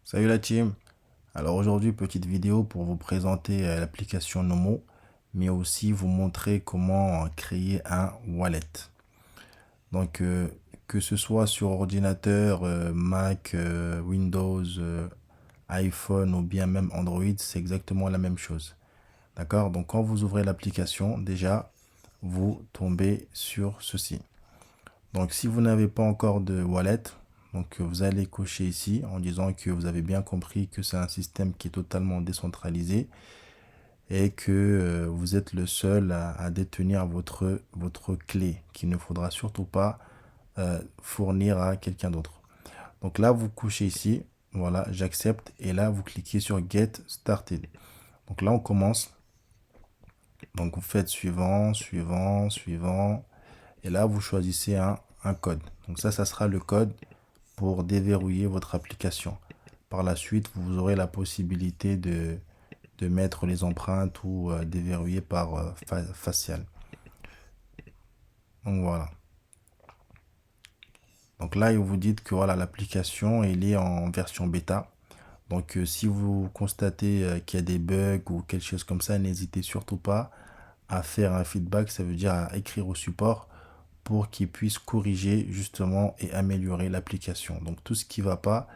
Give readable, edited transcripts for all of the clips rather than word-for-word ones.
Salut la team. Alors aujourd'hui, petite vidéo pour vous présenter l'application Nomo, mais aussi vous montrer comment créer un wallet. Donc que ce soit sur ordinateur, Mac, Windows, iPhone ou bien même Android, c'est exactement la même chose. D'accord? Donc quand vous ouvrez l'application, déjà, vous tombez sur ceci. Donc si vous n'avez pas encore de wallet, donc vous allez cocher ici en disant que vous avez bien compris que c'est un système qui est totalement décentralisé et que vous êtes le seul à détenir votre clé qu'il ne faudra surtout pas fournir à quelqu'un d'autre. Donc là, vous couchez ici, voilà, j'accepte et là, vous cliquez sur Get Started. Donc là, on commence. Donc vous faites suivant, suivant, suivant et là, vous choisissez un code. Donc ça sera le code pour déverrouiller votre application. Par la suite, vous aurez la possibilité de mettre les empreintes ou déverrouiller par facial. Donc voilà. Donc là, vous dites que voilà, l'application elle est en version bêta. Donc si vous constatez qu'il y a des bugs ou quelque chose comme ça, n'hésitez surtout pas à faire un feedback, ça veut dire à écrire au support pour qu'ils puissent corriger justement et améliorer l'application. Donc tout ce qui ne va pas,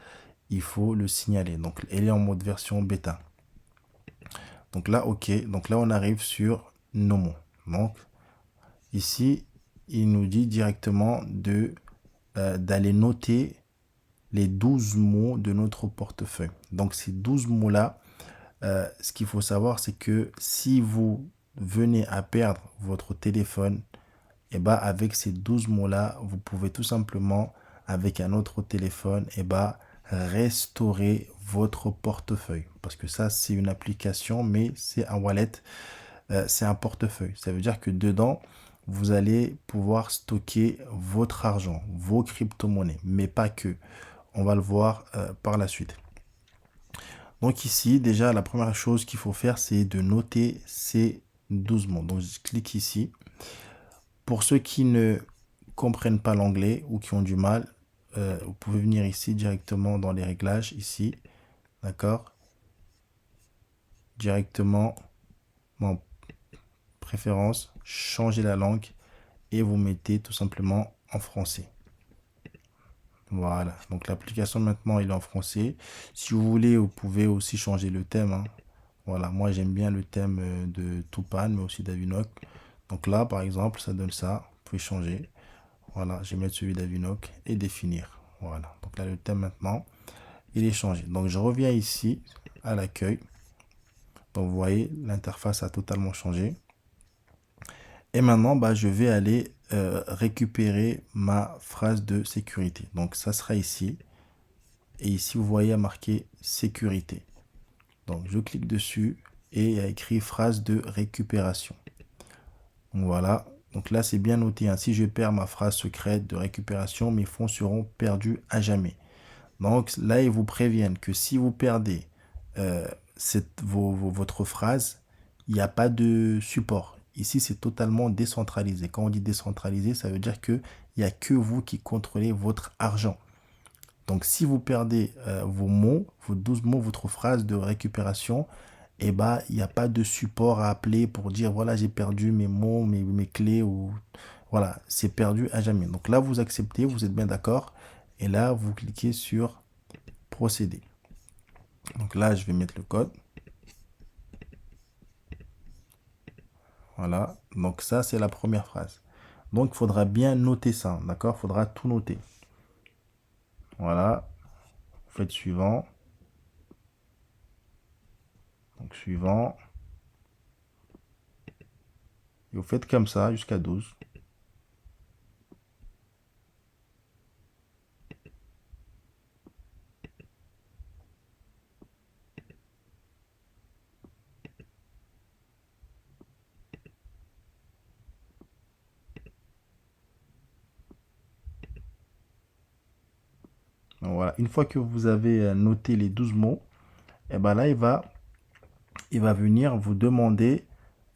il faut le signaler. Donc elle est en mode version bêta. Donc là, ok. Donc là, on arrive sur Nomo. Donc ici, il nous dit directement d'aller noter les 12 mots de notre portefeuille. Donc ces 12 mots-là, ce qu'il faut savoir, c'est que si vous venez à perdre votre téléphone, et bah avec ces 12 mots-là, vous pouvez tout simplement, avec un autre téléphone, et bah restaurer votre portefeuille. Parce que ça, c'est une application, mais c'est un wallet, c'est un portefeuille. Ça veut dire que dedans, vous allez pouvoir stocker votre argent, vos crypto-monnaies, mais pas que. On va le voir par la suite. Donc ici, déjà, la première chose qu'il faut faire, c'est de noter ces 12 mots. Donc je clique ici. Pour ceux qui ne comprennent pas l'anglais ou qui ont du mal, vous pouvez venir ici directement dans les réglages, ici, d'accord? Directement dans préférence, changer la langue et vous mettez tout simplement en français. Voilà, donc l'application maintenant il est en français. Si vous voulez, vous pouvez aussi changer le thème, hein. Voilà, moi j'aime bien le thème de Tupan, mais aussi d'Avinoc. Donc là, par exemple, ça donne ça. Vous pouvez changer. Voilà, je vais mettre celui d'Avinoc et définir. Voilà, donc là le thème maintenant, il est changé. Donc je reviens ici à l'accueil. Donc vous voyez, l'interface a totalement changé. Et maintenant, bah, je vais aller récupérer ma phrase de sécurité. Donc ça sera ici. Et ici, vous voyez marqué sécurité. Donc je clique dessus et il y a écrit phrase de récupération. Donc voilà. Donc là, c'est bien noté, hein. Si je perds ma phrase secrète de récupération, mes fonds seront perdus à jamais. Donc là, ils vous préviennent que si vous perdez votre phrase, il n'y a pas de support. Ici, c'est totalement décentralisé. Quand on dit décentralisé, ça veut dire qu'il n'y a que vous qui contrôlez votre argent. Donc, si vous perdez vos mots, vos 12 mots, votre phrase de récupération, eh ben, il n'y a pas de support à appeler pour dire, voilà, j'ai perdu mes mots, mes clés, ou voilà, c'est perdu à jamais. Donc là, vous acceptez, vous êtes bien d'accord. Et là, vous cliquez sur procéder. Donc là, je vais mettre le code. Voilà, donc ça, c'est la première phrase. Donc, il faudra bien noter ça, d'accord? Il faudra tout noter. Voilà, vous faites suivant. Donc, suivant. Et vous faites comme ça jusqu'à 12. Donc, voilà, une fois que vous avez noté les 12 mots, et ben là, il va venir vous demander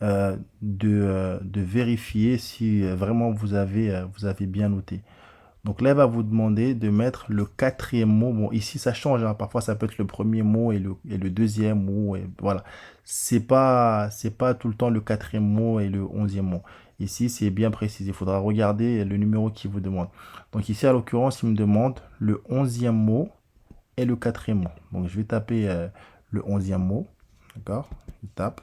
de vérifier si vraiment vous avez bien noté. Donc là, il va vous demander de mettre le quatrième mot. Bon, ici, ça change, hein. Parfois, ça peut être le premier mot et le deuxième mot. Et voilà. C'est pas tout le temps le quatrième mot et le 11e mot. Ici, c'est bien précisé. Il faudra regarder le numéro qui vous demande. Donc ici, à l'occurrence, il me demande le 11e mot et le quatrième mot. Donc, je vais taper le 11e mot. D'accord? Je tape.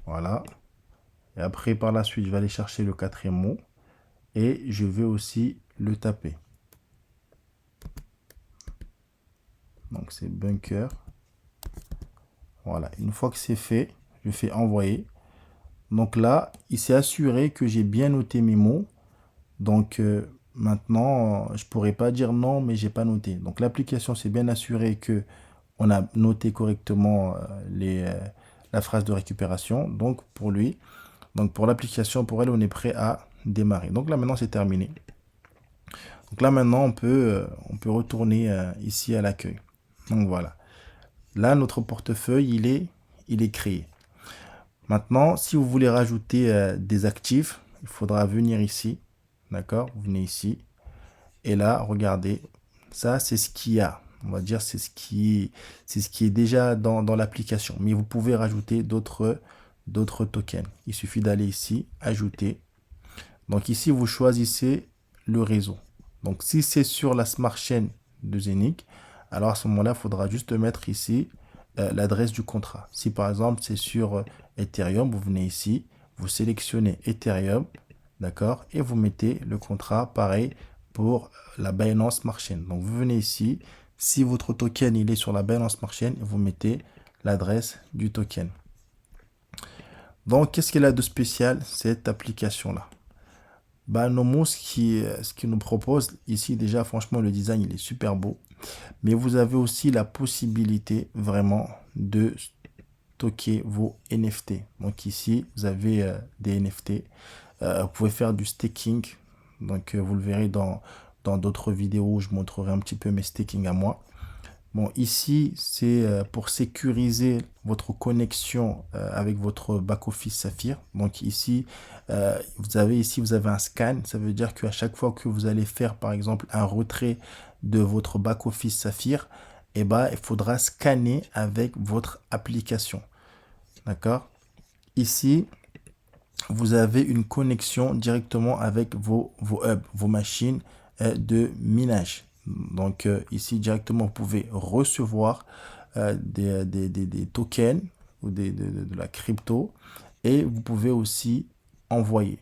Voilà. Et après, par la suite, je vais aller chercher le quatrième mot. Et je vais aussi le taper. Donc c'est bunker. Voilà, une fois que c'est fait, je fais envoyer. Donc là, il s'est assuré que j'ai bien noté mes mots. Donc maintenant, je pourrais pas dire non, mais j'ai pas noté. Donc l'application s'est bien assurée que on a noté correctement la phrase de récupération. Donc pour lui, donc pour l'application, pour elle, on est prêt à démarrer. Donc là maintenant, c'est terminé. Donc là maintenant, on peut retourner ici à l'accueil. Donc voilà. Là, notre portefeuille, il est créé. Maintenant, si vous voulez rajouter des actifs, il faudra venir ici. D'accord? Vous venez ici. Et là, regardez. Ça, c'est ce qu'il y a. On va dire c'est ce qui est déjà dans l'application. Mais vous pouvez rajouter d'autres tokens. Il suffit d'aller ici, ajouter. Donc ici, vous choisissez le réseau. Donc si c'est sur la Smart Chain de Zenic, alors à ce moment-là, il faudra juste mettre ici l'adresse du contrat. Si par exemple c'est sur Ethereum, vous venez ici, vous sélectionnez Ethereum, d'accord, et vous mettez le contrat pareil pour la Binance Smart Chain. Donc vous venez ici, si votre token il est sur la Binance Smart Chain, vous mettez l'adresse du token. Donc qu'est-ce qu'elle a de spécial cette application-là? Bah, Nomo, ce qui nous propose ici, déjà, franchement, le design, il est super beau. Mais vous avez aussi la possibilité vraiment de stocker vos NFT. Donc ici, vous avez des NFT. Vous pouvez faire du staking. Donc vous le verrez dans d'autres vidéos où je montrerai un petit peu mes staking à moi. Bon, ici, c'est pour sécuriser votre connexion avec votre back-office Saphir. Donc ici, vous avez un scan. Ça veut dire qu'à chaque fois que vous allez faire, par exemple, un retrait de votre back-office Saphir, eh ben, il faudra scanner avec votre application. D'accord? Ici, vous avez une connexion directement avec vos hubs, vos machines de minage. Donc ici, directement, vous pouvez recevoir des tokens ou de la crypto et vous pouvez aussi envoyer.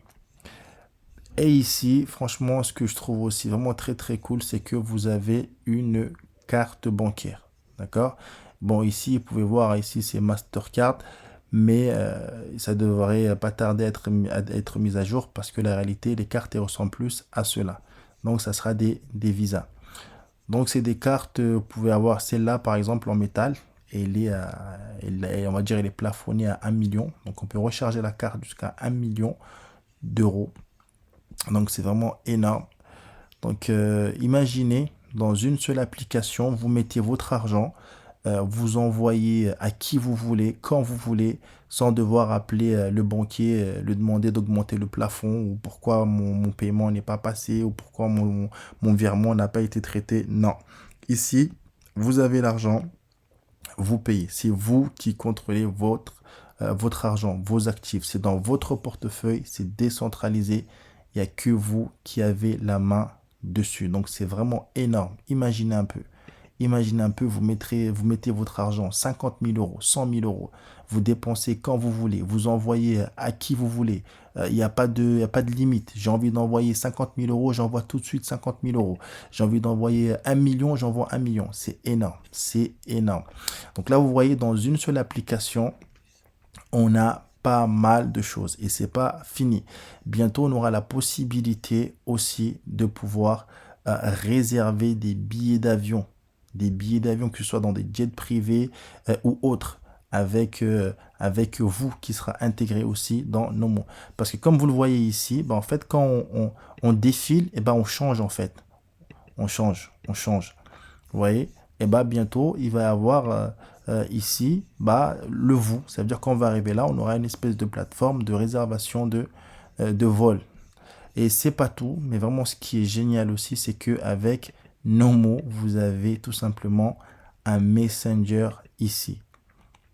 Et ici, franchement, ce que je trouve aussi vraiment très très cool, c'est que vous avez une carte bancaire. D'accord? Bon, ici, vous pouvez voir, ici, c'est Mastercard, mais ça devrait pas tarder à être mis à jour parce que la réalité, les cartes elles ressemblent plus à cela. Donc, ça sera des visas. Donc, c'est des cartes, vous pouvez avoir celle-là, par exemple, en métal. Et on va dire, elle est plafonnée à 1 million. Donc, on peut recharger la carte jusqu'à 1 million d'euros. Donc, c'est vraiment énorme. Donc, imaginez, dans une seule application, vous mettez votre argent, vous envoyez à qui vous voulez, quand vous voulez, sans devoir appeler le banquier, lui demander d'augmenter le plafond, ou pourquoi mon paiement n'est pas passé, ou pourquoi mon virement n'a pas été traité. Non. Ici, vous avez l'argent, vous payez. C'est vous qui contrôlez votre argent, vos actifs. C'est dans votre portefeuille, c'est décentralisé. Il n'y a que vous qui avez la main dessus. Donc, c'est vraiment énorme. Imaginez un peu. Imaginez un peu, vous mettez votre argent, 50 000 euros, 100 000 euros. Vous dépensez quand vous voulez. Vous envoyez à qui vous voulez. Il n'y a pas de limite. J'ai envie d'envoyer 50 000 euros, j'envoie tout de suite 50 000 euros. J'ai envie d'envoyer 1 million, j'envoie 1 million. C'est énorme. C'est énorme. Donc là, vous voyez, dans une seule application, on a pas mal de choses et c'est pas fini. Bientôt, on aura la possibilité aussi de pouvoir réserver des billets d'avion, que ce soit dans des jets privés ou autres, avec vous qui sera intégré aussi dans Nomo. Parce que comme vous le voyez ici, en fait, quand on défile, on change en fait. On change. Vous voyez? Et bientôt, il va y avoir ici le vous. Ça veut dire qu'on va arriver là, on aura une espèce de plateforme de réservation de vol. Et c'est pas tout, mais vraiment ce qui est génial aussi, c'est que avec Nomo, vous avez tout simplement un Messenger ici.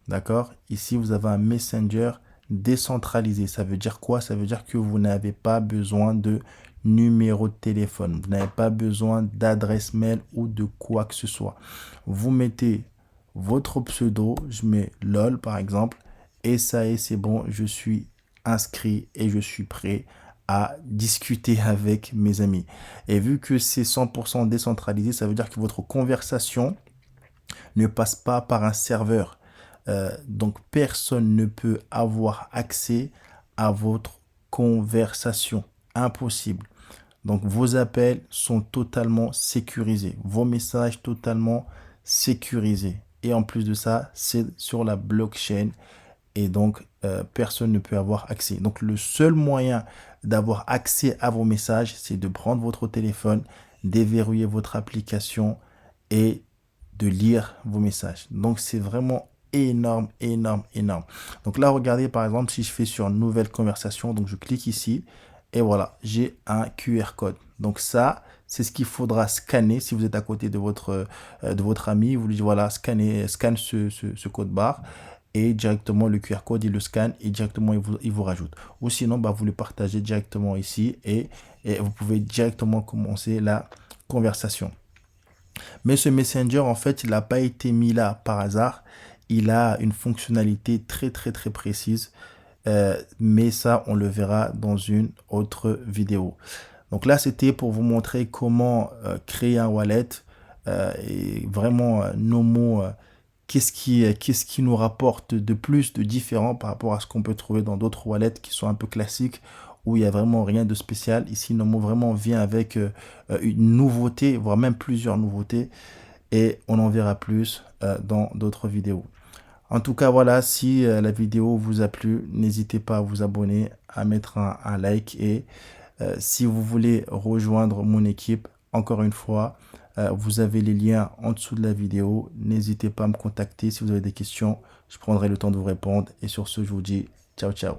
D'accord? Ici, vous avez un Messenger décentralisé. Ça veut dire quoi? Ça veut dire que vous n'avez pas besoin de numéro de téléphone. Vous n'avez pas besoin d'adresse mail ou de quoi que ce soit. Vous mettez votre pseudo, je mets LOL par exemple, et ça y est, c'est bon, je suis inscrit et je suis prêt à discuter avec mes amis. Et vu que c'est 100% décentralisé, ça veut dire que votre conversation ne passe pas par un serveur. Donc personne ne peut avoir accès à votre conversation. Impossible. Donc vos appels sont totalement sécurisés. Vos messages totalement sécurisés. Et en plus de ça, c'est sur la blockchain. Et donc, personne ne peut avoir accès. Donc, le seul moyen d'avoir accès à vos messages, c'est de prendre votre téléphone, déverrouiller votre application et de lire vos messages. Donc, c'est vraiment énorme, énorme, énorme. Donc là, regardez, par exemple, si je fais sur nouvelle conversation, donc je clique ici et voilà, j'ai un QR code. Donc ça, c'est ce qu'il faudra scanner si vous êtes à côté de votre ami. Vous lui dites, voilà, scanne ce code barre et directement le QR code, il le scanne et directement il vous rajoute. Ou sinon, bah, vous le partagez directement ici et vous pouvez directement commencer la conversation. Mais ce Messenger, en fait, il n'a pas été mis là par hasard. Il a une fonctionnalité très, très, très précise. Mais ça, on le verra dans une autre vidéo. Donc là, c'était pour vous montrer comment créer un wallet. Et vraiment, Nomo, qu'est-ce qui nous rapporte de plus, de différent par rapport à ce qu'on peut trouver dans d'autres wallets qui sont un peu classiques, où il n'y a vraiment rien de spécial. Ici, Nomo vraiment vient avec une nouveauté, voire même plusieurs nouveautés, et on en verra plus dans d'autres vidéos. En tout cas, voilà, si la vidéo vous a plu, n'hésitez pas à vous abonner, à mettre un like et si vous voulez rejoindre mon équipe, encore une fois, vous avez les liens en dessous de la vidéo. N'hésitez pas à me contacter si vous avez des questions. Je prendrai le temps de vous répondre. Et sur ce, je vous dis ciao, ciao.